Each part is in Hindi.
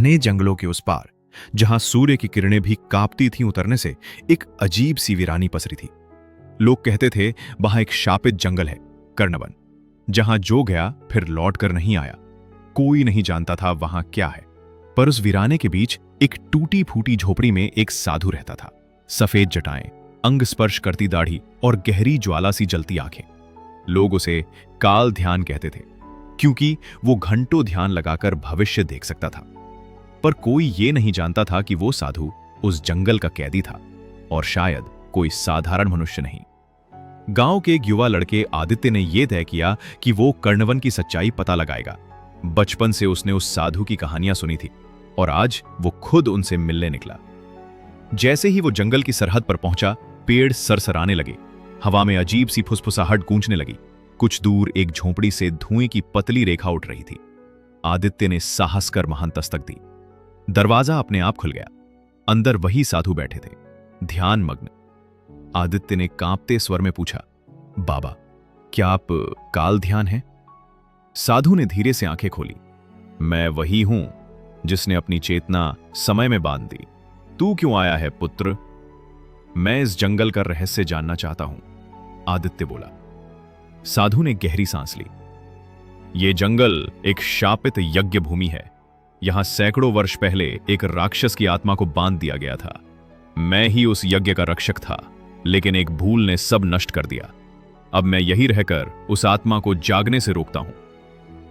घने जंगलों के उस पार, जहां सूर्य की किरणें भी कांपती थीं उतरने से, एक अजीब सी वीरानी पसरी थी। लोग कहते थे वहां एक शापित जंगल है, कर्णवन, जहां जो गया फिर लौट कर नहीं आया। कोई नहीं जानता था वहां क्या है, पर उस वीराने के बीच एक टूटी फूटी झोपड़ी में एक साधु रहता था। सफेद जटाएं, अंग स्पर्श करती दाढ़ी और गहरी ज्वाला सी जलती आंखें। लोग उसे काल ध्यान कहते थे, क्योंकि वो घंटों ध्यान लगाकर भविष्य देख सकता था। पर कोई ये नहीं जानता था कि वो साधु उस जंगल का कैदी था, और शायद कोई साधारण मनुष्य नहीं। गांव के एक युवा लड़के आदित्य ने यह तय किया कि वो कर्णवन की सच्चाई पता लगाएगा। बचपन से उसने उस साधु की कहानियां सुनी थी, और आज वो खुद उनसे मिलने निकला। जैसे ही वो जंगल की सरहद पर पहुंचा, पेड़ सरसराने लगे, हवा में अजीब सी फुसफुसाहट गूंजने लगी। कुछ दूर एक झोंपड़ी से धुएं की पतली रेखा उठ रही थी। आदित्य ने साहस कर वहां दस्तक दी। दरवाजा अपने आप खुल गया। अंदर वही साधु बैठे थे, ध्यान मग्न। आदित्य ने कांपते स्वर में पूछा, बाबा, क्या आप काल ध्यान हैं? साधु ने धीरे से आंखें खोली। मैं वही हूं जिसने अपनी चेतना समय में बांध दी। तू क्यों आया है पुत्र? मैं इस जंगल का रहस्य जानना चाहता हूं, आदित्य बोला। साधु ने गहरी सांस ली। यह जंगल एक शापित यज्ञ भूमि है। यहां सैकड़ों वर्ष पहले एक राक्षस की आत्मा को बांध दिया गया था। मैं ही उस यज्ञ का रक्षक था, लेकिन एक भूल ने सब नष्ट कर दिया। अब मैं यही रहकर उस आत्मा को जागने से रोकता हूं।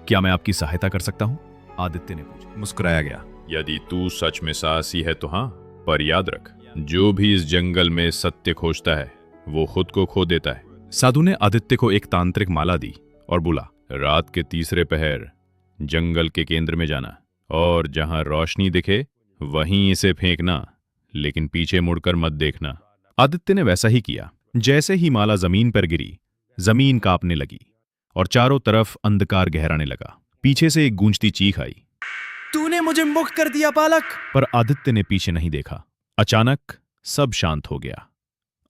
क्या मैं आपकी सहायता कर सकता हूं? आदित्य ने पूछा। मुस्कुराया गया। यदि तू सच में साहसी है तो हां, पर याद रख, जो भी इस जंगल में सत्य खोजता है वो खुद को खो देता है। साधु ने आदित्य को एक तांत्रिक माला दी और बोला, रात के तीसरे पहर जंगल के केंद्र में जाना, और जहां रोशनी दिखे वहीं इसे फेंकना, लेकिन पीछे मुड़कर मत देखना। आदित्य ने वैसा ही किया। जैसे ही माला जमीन पर गिरी, जमीन कांपने लगी और चारों तरफ अंधकार गहराने लगा। पीछे से एक गूंजती चीख आई, तूने मुझे मुक्त कर दिया बालक। पर आदित्य ने पीछे नहीं देखा। अचानक सब शांत हो गया।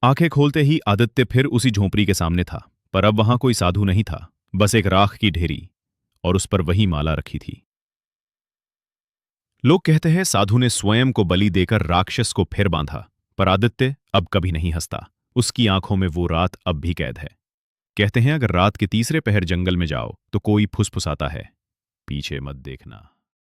आंखें खोलते ही आदित्य फिर उसी झोंपड़ी के सामने था, पर अब वहां कोई साधु नहीं था, बस एक राख की ढेरी, और उस पर वही माला रखी थी। लोग कहते हैं साधु ने स्वयं को बलि देकर राक्षस को फिर बांधा, पर आदित्य अब कभी नहीं हंसता। उसकी आंखों में वो रात अब भी कैद है। कहते हैं अगर रात के तीसरे पहर जंगल में जाओ तो कोई फुसफुसाता है, पीछे मत देखना।